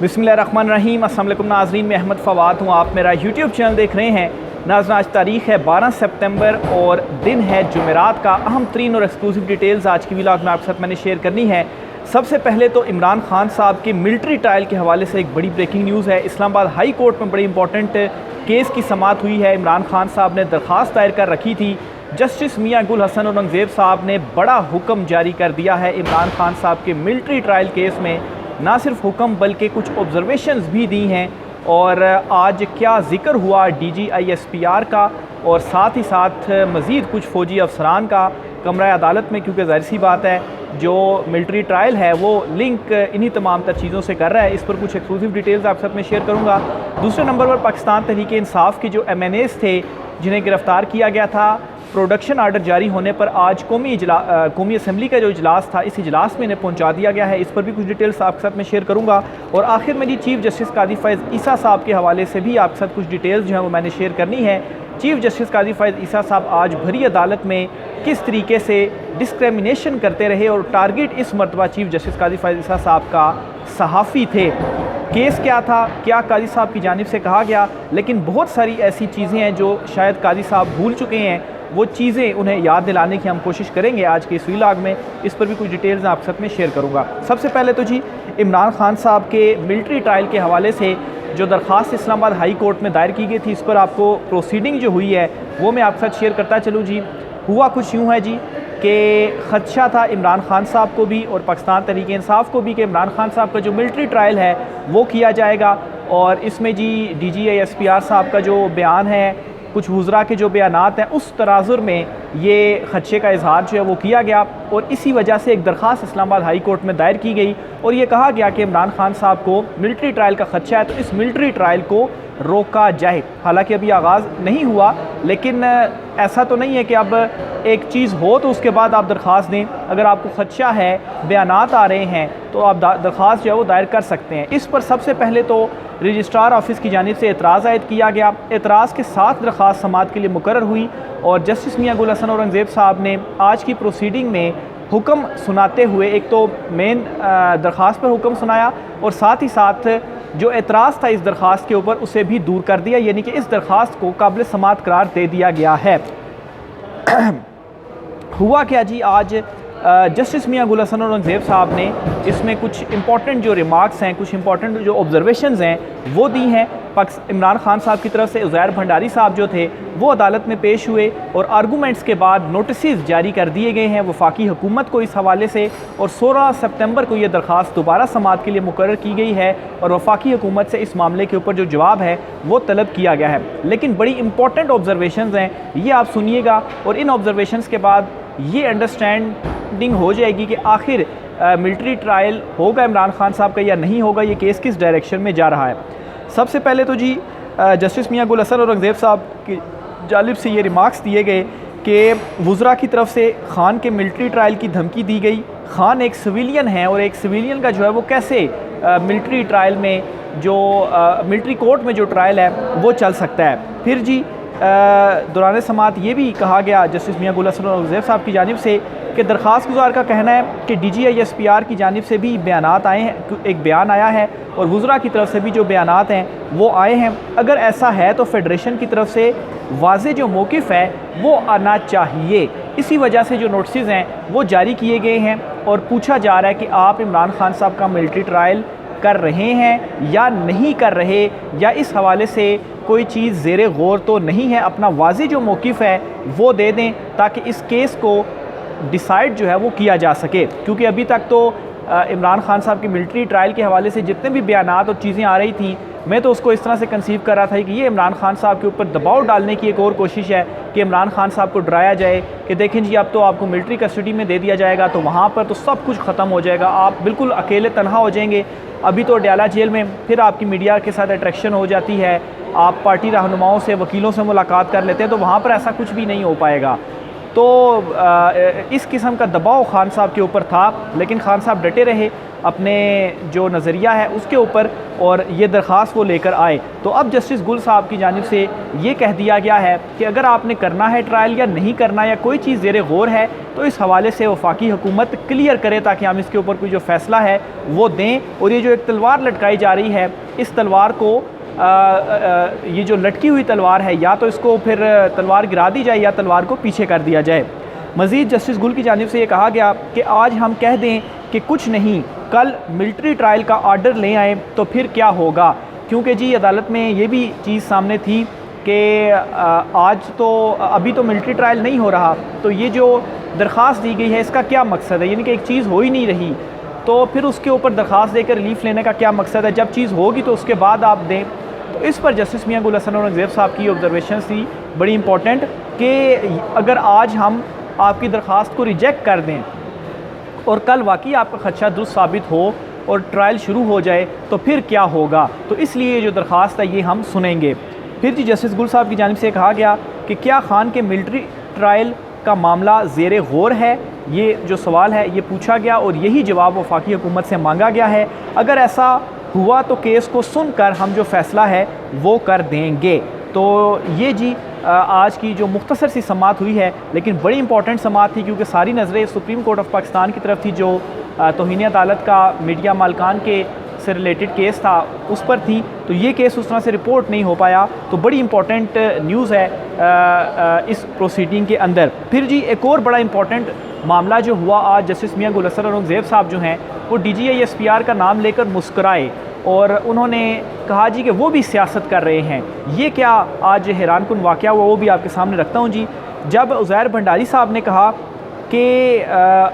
बिस्मिल्लाहिर्रहमानिर्रहीम। अस्सलाम वालेकुम नाज़रीन, मैं अहमद फ़वाद हूँ। आप मेरा यूट्यूब चैनल देख रहे हैं। नाज़रीन, आज तारीख़ है 12 सितंबर और दिन है जुमेरात का। अहम तरीन और एक्सक्लूसिव डिटेल्स आज की व्लॉग में आपके साथ मैंने शेयर करनी है। सबसे पहले तो इमरान खान साहब के मिलिट्री ट्रायल के हवाले से एक बड़ी ब्रेकिंग न्यूज़ है। इस्लामाबाद हाई कोर्ट में बड़ी इंपॉर्टेंट केस की समाअत हुई है। इमरान खान साहब ने दरख्वास्त दायर कर रखी थी। जस्टिस मियां गुल हसन औरंगज़ेब साहब ने बड़ा हुक्म जारी कर दिया है। इमरान खान साहब के मिलिट्री ट्रायल केस में ना सिर्फ हुक्म बल्कि कुछ ऑब्जर्वेशंस भी दी हैं। और आज क्या ज़िक्र हुआ DGISPR का और साथ ही साथ मज़ीद कुछ फ़ौजी अफसरान का कमरा अदालत में, क्योंकि ज़ाहिर सी बात है जो मिलिट्री ट्रायल है वो लिंक इन्हीं तमाम तर चीज़ों से कर रहा है। इस पर कुछ एक्सक्लूसिव डिटेल्स आपके साथ में शेयर करूँगा। दूसरे नंबर पर पाकिस्तान तहरीक इंसाफ के जो MNAs थे जिन्हें गिरफ़्तार किया गया था, प्रोडक्शन आर्डर जारी होने पर आज कौमी असम्बली का जो इजलास था, इस इजलास में इन्हें पहुंचा दिया गया है। इस पर भी कुछ डिटेल्स आपके साथ मैं शेयर करूंगा। और आखिर में जी चीफ़ जस्टिस काजी फ़ैज़ ईसा साहब के हवाले से भी आपके साथ कुछ डिटेल्स जो हैं वो मैंने शेयर करनी है। चीफ़ जस्टिस काजी फ़ैज़ ईसा साहब आज भरी अदालत में किस तरीके से डिस्क्रिमिनेशन करते रहे और टारगेट इस मरतबा चीफ़ जस्टिस काजी फ़ैज़ ईसा साहब का सहाफ़ी थे। केस क्या था, क्या काजी साहब की जानिब से कहा गया, लेकिन बहुत सारी ऐसी चीज़ें हैं जो शायद काजी साहब भूल चुके हैं। वो चीज़ें उन्हें याद दिलाने की हम कोशिश करेंगे आज के इस व्लॉग में। इस पर भी कुछ डिटेल्स आपके साथ में शेयर करूँगा। सबसे पहले तो जी इमरान खान साहब के मिलिट्री ट्रायल के हवाले से जो दरख्वास्त इस्लामाबाद हाई कोर्ट में दायर की गई थी, इस पर आपको प्रोसीडिंग जो हुई है वो मैं आपके साथ शेयर करता चलूँ। जी हुआ कुछ यूँ है जी कि ख़दशा था इमरान खान साहब को भी और पाकिस्तान तहरीक इंसाफ को भी कि इमरान खान साहब का जो मिलिट्री ट्रायल है वो किया जाएगा। और इसमें जी DGISPR साहब का जो बयान है, कुछ वुज़रा के जो बयानात हैं, उस तनाजुर में ये ख़दशे का इजहार जो है वो किया गया। और इसी वजह से एक दरख्वास्त इस्लामाबाद हाई कोर्ट में दायर की गई और ये कहा गया कि इमरान खान साहब को मिलिट्री ट्रायल का ख़दशा है तो इस मिलिट्री ट्रायल को रोका जाए। हालांकि अभी आगाज़ नहीं हुआ, लेकिन ऐसा तो नहीं है कि अब एक चीज़ हो तो उसके बाद आप दरख्वास्त दें। अगर आपको ख़दशा है, बयानात आ रहे हैं, तो आप दरख्वास्त जो है वो दायर कर सकते हैं। इस पर सबसे पहले तो रजिस्ट्रार ऑफिस की जानिब से एतराज़ आयद किया गया। एतराज़ के साथ दरख्वास्त समाअत के लिए मुकर्रर हुई और जस्टिस मियां गुल हसन औरंगज़ेब साहब ने आज की प्रोसीडिंग में हुक्म सुनाते हुए एक तो मेन दरख्वास्त पर हुक्म सुनाया और साथ ही साथ जो एतराज़ था इस दरख्वास्त के ऊपर उसे भी दूर कर दिया, यानी कि इस दरख्वास्त को काबिल समाअत करार दे दिया गया है। हुआ क्या जी, आज जस्टिस मियां गुल हसन औरंगज़ेब साहब ने इसमें कुछ इंपॉर्टेंट जो रिमार्क्स हैं, कुछ इंपॉर्टेंट जो ऑब्जर्वेशंस हैं वो दी हैं। इमरान खान साहब की तरफ से उज़ैर भंडारी साहब जो थे वो अदालत में पेश हुए और आर्गूमेंट्स के बाद नोटिस जारी कर दिए गए हैं वफाकी हुकूमत को इस हवाले से। और 16 सितंबर को ये दरख्वास्त दोबारा समाअत के लिए मुकर्रर की गई है और वफाकी हुकूमत से इस मामले के ऊपर जो जवाब है वो तलब किया गया है। लेकिन बड़ी इंपॉर्टेंट ऑब्जर्वेशंस हैं, ये आप सुनिएगा और इन ऑब्जर्वेशंस के बाद ये अंडरस्टैंडिंग हो जाएगी कि आखिर मिलिट्री ट्रायल होगा इमरान खान साहब का या नहीं होगा, ये केस किस डायरेक्शन में जा रहा है। सबसे पहले तो जी जस्टिस मियां गुल हसन औरंगज़ेब साहब की जानिब से ये रिमार्क्स दिए गए कि वुज़रा की तरफ से खान के मिलिट्री ट्रायल की धमकी दी गई। खान एक सिविलियन है और एक सिविलियन का जो है वो कैसे मिलिट्री ट्रायल में जो मिलिट्री कोर्ट में जो ट्रायल है वो चल सकता है। फिर जी दौरान समाअत ये भी कहा गया जस्टिस मियां गुल हसन औरंगज़ेब साहब की जानिब से कि दरख्वास्त गुजार का कहना है कि DGISPR की जानिब से भी बयानात आए हैं, एक बयान आया है और वुज़रा की तरफ से भी जो बयानात हैं वो आए हैं। अगर ऐसा है तो फेडरेशन की तरफ से वाज़े जो मौक़िफ़ है वो आना चाहिए। इसी वजह से जो नोटिस हैं वो जारी किए गए हैं और पूछा जा रहा है कि आप इमरान खान साहब का मिलिट्री ट्रायल कर रहे हैं या नहीं कर रहे, या इस हवाले से कोई चीज़ ज़ेरे गौर तो नहीं है। अपना वाज़े जो मौक़िफ़ है वो दे दें ताकि इस केस को डिसाइड जो है वो किया जा सके। क्योंकि अभी तक तो इमरान खान साहब की मिलिट्री ट्रायल के हवाले से जितने भी बयानात और चीज़ें आ रही थी, मैं तो उसको इस तरह से कंसीव कर रहा था कि ये इमरान खान साहब के ऊपर दबाव डालने की एक और कोशिश है कि इमरान खान साहब को डराया जाए कि देखें जी अब तो आपको मिलिट्री कस्टडी में दे दिया जाएगा तो वहाँ पर तो सब कुछ ख़त्म हो जाएगा, आप बिल्कुल अकेले तनहा हो जाएंगे। अभी तो डयाला जेल में फिर आपकी मीडिया के साथ अट्रैक्शन हो जाती है, आप पार्टी रहनुमाओं से, वकीलों से मुलाकात कर लेते हैं, तो वहाँ पर ऐसा कुछ भी नहीं हो पाएगा। तो इस किस्म का दबाव खान साहब के ऊपर था, लेकिन खान साहब डटे रहे अपने जो नज़रिया है उसके ऊपर, और ये दरख्वास्त वो लेकर आए। तो अब जस्टिस गुल साहब की जानिब से ये कह दिया गया है कि अगर आपने करना है ट्रायल या नहीं करना, या कोई चीज़ ज़ेरे गौर है, तो इस हवाले से वफाकी हुकूमत क्लियर करे ताकि हम इसके ऊपर कोई जो फ़ैसला है वो दें। और ये जो एक तलवार लटकाई जा रही है, इस तलवार को ये जो लटकी हुई तलवार है, या तो इसको फिर तलवार गिरा दी जाए या तलवार को पीछे कर दिया जाए। मज़ीद जस्टिस गुल की जानिब से ये कहा गया कि आज हम कह दें कि कुछ नहीं, कल मिलिट्री ट्रायल का आर्डर ले आए तो फिर क्या होगा, क्योंकि जी अदालत में ये भी चीज़ सामने थी कि आज तो अभी तो मिलिट्री ट्रायल नहीं हो रहा, तो ये जो दरख्वास्त दी गई है इसका क्या मकसद है, यानी कि एक चीज़ हो ही नहीं रही, तो फिर उसके ऊपर दरख्वास्त देकर रिलीफ लेने का क्या मकसद है, जब चीज़ होगी तो उसके बाद आप दें। तो इस पर जस्टिस मियां गुल हसन औरंगज़ेब साहब की ऑब्जर्वेशन थी बड़ी इंपॉर्टेंट कि अगर आज हम आपकी दरख्वास्त को रिजेक्ट कर दें और कल वाकई आपका खदशा दुरुस्त साबित हो और ट्रायल शुरू हो जाए तो फिर क्या होगा। तो इसलिए ये जो दरख्वास्त है ये हम सुनेंगे। फिर जी जस्टिस गुल साहब की जानिब से कहा गया कि क्या खान के मिलिट्री ट्रायल का मामला ज़ेरे गौर है, ये जो सवाल है ये पूछा गया और यही जवाब वफाकी हुकूमत से मांगा गया है। अगर ऐसा हुआ तो केस को सुनकर हम जो फ़ैसला है वो कर देंगे। तो ये जी आज की जो मुख्तसर सी समाअत हुई है, लेकिन बड़ी इंपॉर्टेंट समाअत थी क्योंकि सारी नज़रें सुप्रीम कोर्ट ऑफ पाकिस्तान की तरफ थी, जो तौहीन अदालत का मीडिया मालकान के से रिलेटेड केस था उस पर थी। तो ये केस उस तरह से रिपोर्ट नहीं हो पाया, तो बड़ी इंपॉर्टेंट न्यूज़ है इस प्रोसीडिंग के अंदर। फिर जी एक और बड़ा इंपॉर्टेंट मामला जो हुआ, आज जस्टिस मियां गुल हसन औरंगज़ेब साहब जो हैं वो DGI-SPR का नाम लेकर मुस्कराए और उन्होंने कहा जी कि वो भी सियासत कर रहे हैं। ये क्या आज हैरान कुन वाक़या हुआ, वो भी आपके सामने रखता हूँ जी। जब उज़ैर भंडारी साहब ने कहा कि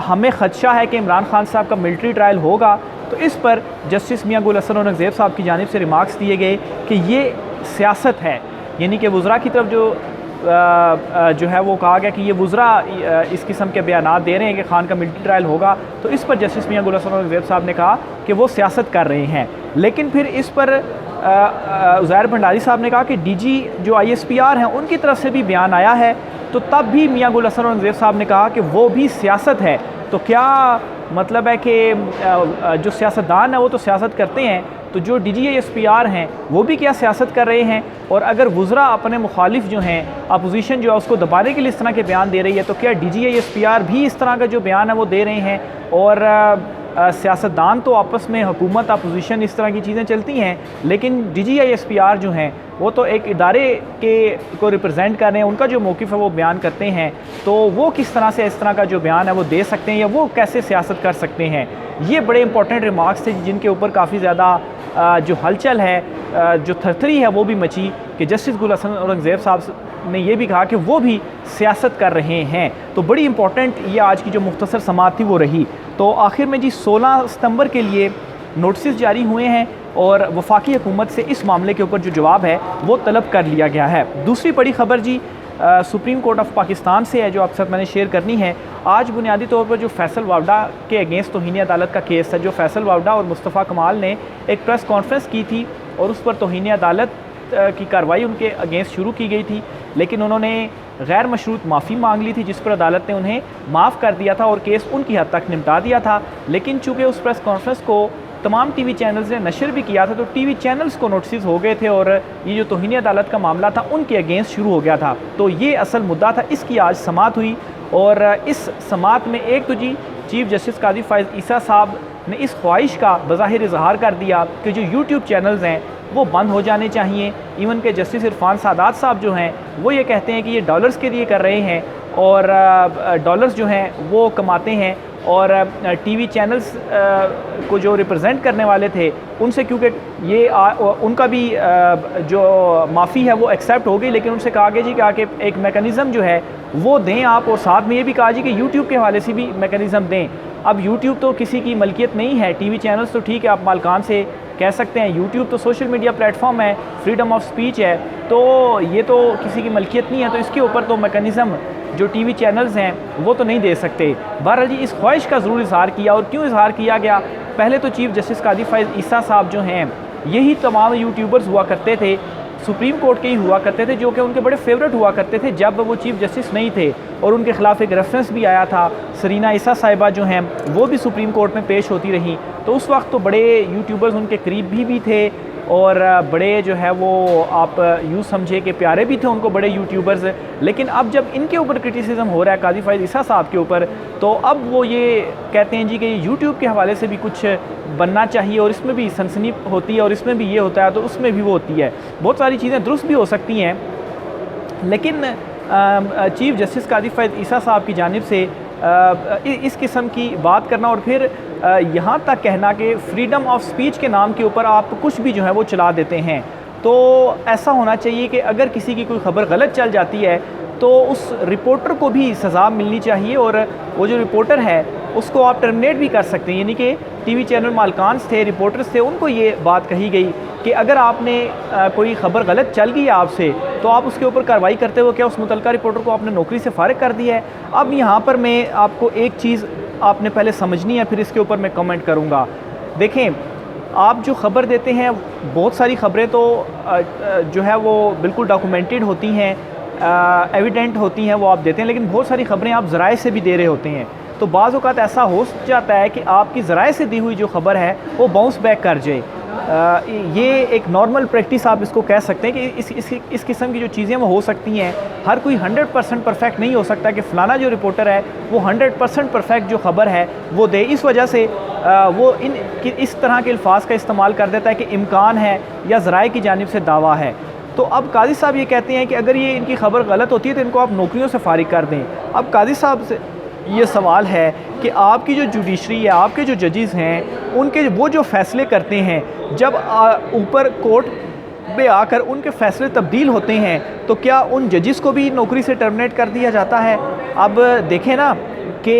हमें ख़दशा है कि इमरान खान साहब का मिलिट्री ट्रायल होगा, तो इस पर जस्टिस मियां गुल हसन औरंगज़ेब साहब की जानिब से रिमार्क्स दिए गए कि ये सियासत है, यानी कि वज़रा की तरफ जो है वो कहा गया कि ये वज़रा इस किस्म के बयानात दे रहे हैं कि खान का मिलिट्री ट्रायल होगा। तो इस पर जस्टिस मियां गुल हसन औरंगज़ेब साहब ने कहा कि वो सियासत कर रहे हैं। लेकिन फिर इस पर उज़ैर भंडारी साहब ने कहा कि DG जो ISPR हैं उनकी तरफ से भी बयान आया है, तो तब भी मियां गुल हसन औरंगज़ेब साहब ने कहा कि वो भी सियासत है। तो क्या मतलब है कि जो सियासतदान है वो तो सियासत करते हैं, तो जो DGI-SPR हैं वो भी क्या सियासत कर रहे हैं? और अगर वज़रा अपने मुखालिफ जो हैं, अपोजिशन जो है उसको दबाने के लिए इस तरह के बयान दे रही है, तो क्या DGI-SPR भी इस तरह का जो बयान है वो दे रहे हैं? और सियासतदान तो आपस में हुकूमत अपोजिशन इस तरह की चीज़ें चलती हैं, लेकिन DGI-SPR जो हैं वो तो एक इदारे के को रिप्रेजेंट कर रहे हैं, उनका जो मौक़िफ़ है वो बयान करते हैं, तो वो किस तरह से इस तरह का जो बयान है वो दे सकते हैं या वो कैसे सियासत कर सकते हैं? ये बड़े इंपॉर्टेंट रिमार्क्स थे जिनके ऊपर काफ़ी ज़्यादा जो हलचल है, जो थरथरी है वो भी मची कि जस्टिस गुल हसन औरंगज़ेब साहब ने ये भी कहा कि वो भी सियासत कर रहे हैं। तो बड़ी इंपॉर्टेंट ये आज की जो मुख्तसर समाअत थी वो रही। तो आखिर में जी 16 सितंबर के लिए नोटिस जारी हुए हैं और वफाकी हुकूमत से इस मामले के ऊपर जो जवाब है वो तलब कर लिया गया है। दूसरी बड़ी ख़बर जी सुप्रीम कोर्ट ऑफ पाकिस्तान से है, जो आपके साथ मैंने शेयर करनी है। आज बुनियादी तौर पर जो फैसल वावडा के अगेंस्ट तौहीन अदालत का केस है, जो फैसल वावडा और मुस्तफ़ा कमाल ने एक प्रेस कॉन्फ्रेंस की थी और उस पर तौहीन अदालत की कार्रवाई उनके अगेंस्ट शुरू की गई थी, लेकिन उन्होंने गैर मशरूत माफ़ी मांग ली थी, जिस पर अदालत ने उन्हें माफ़ कर दिया था और केस उनकी हद तक निपटा दिया था। लेकिन चूँकि उस प्रेस कॉन्फ्रेंस को तमाम TV चैनल्स ने नशर भी किया था, तो TV चैनल्स को नोटिस हो गए थे और ये जो तौहीन अदालत का मामला था उनके अगेंस्ट शुरू हो गया था। तो ये असल मुद्दा था, इसकी आज समाअत हुई और इस समाअत में एक तो जी चीफ जस्टिस काजी फ़ाइज़ ईसा साहब ने इस ख्वाहिश का बज़ाहिर इजहार कर दिया कि जो YouTube चैनल्स हैं वो बंद हो जाने चाहिए। इवन के जस्टिस इरफान सादात साहब जो हैं वो ये कहते हैं कि ये डॉलर्स के लिए कर रहे हैं और डॉलर्स जो हैं वो कमाते हैं, और TV चैनल्स को जो रिप्रेजेंट करने वाले थे उनसे, क्योंकि ये उनका भी जो माफ़ी है वो एक्सेप्ट हो गई, लेकिन उनसे कहा गया जी कि आके एक मेकनिज़म जो है वो दें आप, और साथ में ये भी कहा जी कि YouTube के हवाले से भी मेकनिज़म दें। अब YouTube तो किसी की मलकियत नहीं है, TV चैनल्स तो ठीक है आप मालकान से कह सकते हैं, YouTube तो सोशल मीडिया प्लेटफॉर्म है, फ्रीडम ऑफ स्पीच है, तो ये तो किसी की मलकियत नहीं है, तो इसके ऊपर तो मैकेनिज़्म जो TV चैनल्स हैं वो तो नहीं दे सकते। बहरहाल जी इस ख्वाहिश का ज़रूर इजहार किया, और क्यों इजहार किया गया? पहले तो चीफ जस्टिस काजी फ़ाइज़ ईसा साहब जो हैं यही तमाम यूट्यूबर्स हुआ करते थे सुप्रीम कोर्ट के ही हुआ करते थे, जो कि उनके बड़े फेवरेट हुआ करते थे जब वो चीफ़ जस्टिस नहीं थे। और उनके ख़िलाफ़ एक रेफरेंस भी आया था, सरीना ईसा साहिबा जो हैं वो भी सुप्रीम कोर्ट में पेश होती रहीं। तो उस वक्त तो बड़े यूट्यूबर्स उनके करीब भी थे और बड़े जो है वो आप यूँ समझे कि प्यारे भी थे उनको, बड़े यूट्यूबर्स। लेकिन अब जब इनके ऊपर क्रिटिसिज्म हो रहा है काजी फ़ाइज़ ईसा साहब के ऊपर, तो अब वो ये कहते हैं जी कि यूट्यूब के हवाले से भी कुछ बनना चाहिए और इसमें भी सनसनी होती है और इसमें भी ये होता है तो उसमें भी वो होती है। बहुत सारी चीज़ें दुरुस्त भी हो सकती हैं, लेकिन चीफ़ जस्टिस काजी फ़ाइज़ ईसा साहब की जानिब से इस किस्म की बात करना और फिर यहाँ तक कहना कि फ्रीडम ऑफ स्पीच के नाम के ऊपर आप कुछ भी जो है वो चला देते हैं, तो ऐसा होना चाहिए कि अगर किसी की कोई ख़बर गलत चल जाती है तो उस रिपोर्टर को भी सज़ा मिलनी चाहिए और वो जो रिपोर्टर है उसको आप टर्मिनेट भी कर सकते हैं। यानी कि टीवी चैनल मालकान थे, रिपोर्टर्स थे, उनको ये बात कही गई कि अगर आपने कोई ख़बर गलत चल गई आपसे तो आप उसके ऊपर कार्रवाई करते हो क्या उस मुतलका रिपोर्टर को आपने नौकरी से फ़ारिग कर दिया है। अब यहाँ पर मैं आपको एक चीज़ आपने पहले समझनी है, फिर इसके ऊपर मैं कमेंट करूँगा। देखें, आप जो ख़बर देते हैं, बहुत सारी ख़बरें तो जो है वो बिल्कुल डॉक्यूमेंटेड होती हैं, एविडेंट होती हैं, वो आप देते हैं, लेकिन बहुत सारी ख़बरें आप ज़राए से भी दे रहे होते हैं। तो बाज़ औक़ात ऐसा हो जाता है कि आपकी ज़राए से दी हुई जो ख़बर है वो बाउंस बैक कर जाए। ये एक नॉर्मल प्रैक्टिस आप इसको कह सकते हैं कि इस किस्म की जो चीज़ें वो हो सकती हैं। हर कोई 100% परफेक्ट नहीं हो सकता कि फ़लाना जो रिपोर्टर है वो 100% परफेक्ट जो ख़बर है वो दे। इस वजह से वो इस तरह के अल्फाज का इस्तेमाल कर देता है कि इम्कान है या ज़राए की जानिब से दावा है। तो अब काजी साहब ये कहते हैं कि अगर ये इनकी ख़बर गलत होती है तो इनको आप नौकरियों से फ़ारिग कर दें। अब काजी साहब से ये सवाल है कि आपकी जो जुडिशरी है, आपके जो जजेस हैं, उनके वो जो फ़ैसले करते हैं, जब ऊपर कोर्ट में आकर उनके फ़ैसले तब्दील होते हैं तो क्या उन जजेस को भी नौकरी से टर्मिनेट कर दिया जाता है। अब देखें ना कि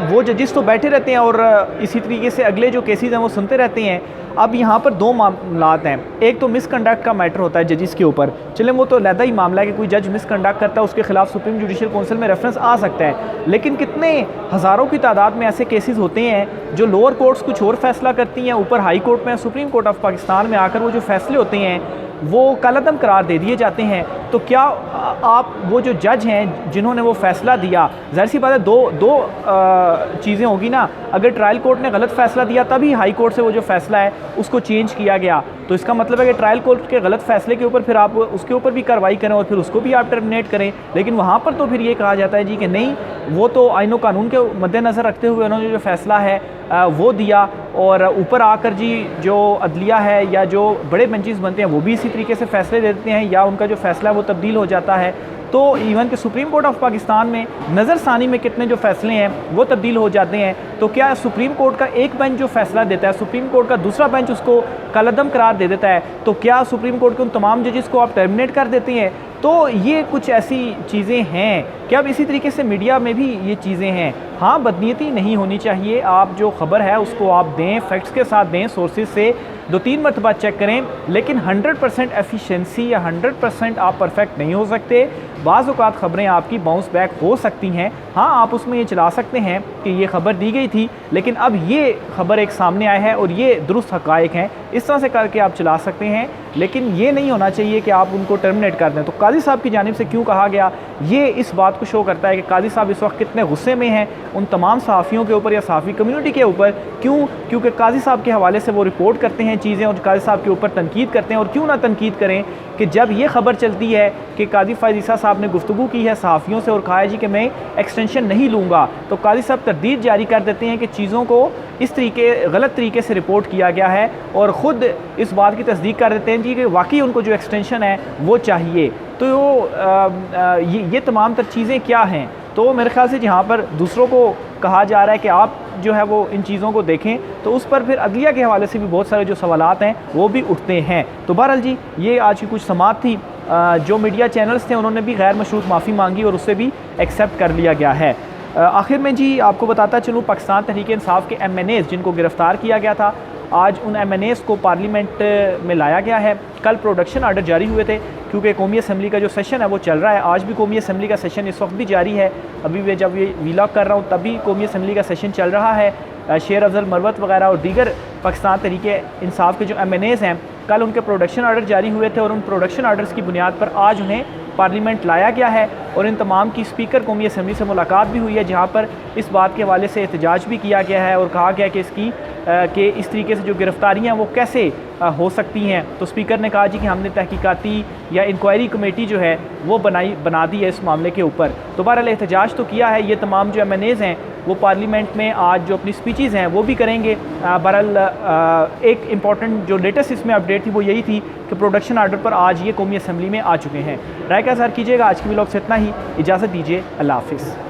वो जजेस तो बैठे रहते हैं और इसी तरीके से अगले जो केसेस हैं वो सुनते रहते हैं। अब यहाँ पर दो मामलात हैं, एक तो मिसकंडक्ट का मैटर होता है जजेस के ऊपर, चलें वो तो अलग ही मामला है कि कोई जज मिसकंडक्ट करता है उसके खिलाफ सुप्रीम जुडिशल काउंसिल में रेफरेंस आ सकता है। लेकिन कितने हज़ारों की तादाद में ऐसे केसेस होते हैं जो लोअर कोर्ट्स कुछ और फैसला करती हैं, ऊपर हाई कोर्ट में, सुप्रीम कोर्ट ऑफ पाकिस्तान में आकर वो जो फैसले होते हैं वो कलअदम करार दे दिए जाते हैं। तो क्या आप वो जो जज हैं जिन्होंने वो फ़ैसला दिया, ज़ाहिर सी बात है दो चीज़ें होगी ना। अगर ट्रायल कोर्ट ने गलत फ़ैसला दिया तभी हाई कोर्ट से वो जो फ़ैसला है उसको चेंज किया गया, तो इसका मतलब है कि ट्रायल कोर्ट के गलत फ़ैसले के ऊपर फिर आप उसके ऊपर भी कार्रवाई करें और फिर उसको भी आप टर्मिनेट करें। लेकिन वहाँ पर तो फिर ये कहा जाता है जी कि नहीं, वो तो आईन व कानून के मद्देनज़र रखते हुए उन्होंने जो फ़ैसला है वो दिया, और ऊपर आकर जी जो अदलिया है या जो बड़े बेंचेस बनते हैं वो भी इसी तरीके से फ़ैसले देते हैं या उनका जो फ़ैसला है वो तब्दील हो जाता है। तो इवन कि सुप्रीम कोर्ट ऑफ पाकिस्तान में नज़रसानी में कितने जो फ़ैसले हैं वो तब्दील हो जाते हैं। तो क्या सुप्रीम कोर्ट का एक बेंच जो फ़ैसला देता है, सुप्रीम कोर्ट का दूसरा बेंच उसको कलअदम करार दे देता है, तो क्या सुप्रीम कोर्ट के उन तमाम जजेस को आप टर्मिनेट कर देते हैं। तो ये कुछ ऐसी चीज़ें हैं कि अब इसी तरीके से मीडिया में भी ये चीज़ें हैं। हाँ, बदनीयती नहीं होनी चाहिए, आप जो ख़बर है उसको आप दें, फैक्ट्स के साथ दें, सोर्सेज से 2-3 मरतबा चेक करें, लेकिन 100% एफिशिएंसी या 100% आप परफेक्ट नहीं हो सकते। बाज़ औक़ात ख़बरें आपकी बाउंस बैक हो सकती हैं। हाँ, आप उसमें ये चला सकते हैं कि ये ख़बर दी गई थी लेकिन अब ये ख़बर एक सामने आया है और ये दुरुस्त हक़ाइक़ हैं, इस तरह से करके आप चला सकते हैं। लेकिन ये नहीं होना चाहिए कि आप उनको टर्मिनेट कर दें। तो काजी साहब की जानिब से क्यों कहा गया, ये इस बात को शो करता है कि काजी साहब इस वक्त कितने गुस्से में हैं उन तमाम सहाफ़ियों के ऊपर या सहाफ़ी कम्यूनिटी के ऊपर। क्यों? क्योंकि काजी साहब के हवाले से वो रिपोर्ट करते हैं चीज़ें और काजी साहब के ऊपर तनकीद करते हैं। और क्यों ना तनकीद करें कि जब ये ख़बर चलती है कि काजी फ़ाइज़ ईसा साहब ने गुफ्तगू की है सहाफ़ियों से और कहा है जी कि मैं एक्सटेंशन नहीं लूँगा, तो काजी साहब तरदीद जारी कर देते हैं कि चीज़ों को इस तरीके गलत तरीके से रिपोर्ट किया गया है और ख़ुद इस बात की तस्दीक कर देते हैं जी कि वाकई उनको जो एक्सटेंशन है वो चाहिए। तो ये तमाम तर चीज़ें क्या हैं। तो मेरे ख़्याल से जहाँ पर दूसरों को कहा जा रहा है कि आप जो है वो इन चीज़ों को देखें, तो उस पर फिर अदलिया के हवाले से भी बहुत सारे जो सवालात हैं वो भी उठते हैं। तो बहरहाल जी, ये आज की कुछ समाअत थी। जो मीडिया चैनल्स थे उन्होंने भी गैर मशरूत माफ़ी मांगी और उससे भी एक्सेप्ट कर लिया गया है। आखिर में जी आपको बताता चलूँ, पाकिस्तान तहरीक इंसाफ के MNAs जिनको गिरफ़्तार किया गया था, आज उन MNAs को पार्लियामेंट में लाया गया है। कल प्रोडक्शन आर्डर जारी हुए थे क्योंकि कौमी असम्बली का जो सेशन है वो चल रहा है। आज भी कौमी असम्बली का सेशन इस वक्त भी जारी है। अभी मैं जब ये वीलॉग कर रहा हूँ तभी कौमी असम्बली का सेशन चल रहा है। शेर अफजल मरवत वगैरह और दीगर पाकिस्तान तहरीक इंसाफ के जो MNAs हैं कल उनके प्रोडक्शन आर्डर जारी हुए थे और उन प्रोडक्शन आर्डर्स की बुनियाद पर आज उन्हें पार्लियामेंट लाया गया है और इन तमाम की स्पीकर कौमी असम्बली से मुलाकात भी हुई है, जहाँ पर इस बात के हवाले से एहतजाज भी किया गया है और कहा गया कि इस तरीके से जो गिरफ्तारियाँ वो कैसे हो सकती हैं। तो स्पीकर ने कहा जी कि हमने तहकीकाती या इंक्वायरी कमेटी जो है वो बना दी है इस मामले के ऊपर। तो बहरहाल एहतजाज तो किया है, ये तमाम जो MNAs हैं वो पार्लियामेंट में आज जो अपनी स्पीचेज़ हैं वो भी करेंगे। बहरहाल एक इम्पॉर्टेंट जो लेटेस्ट इसमें अपडेट थी वो यही थी कि प्रोडक्शन आर्डर पर आज ये कौमी असम्बली में आ चुके हैं। राय का इज़हार कीजिएगा। आज की व्लॉग से इतना ही, इजाज़त दीजिए, अल्लाह हाफ़िज़।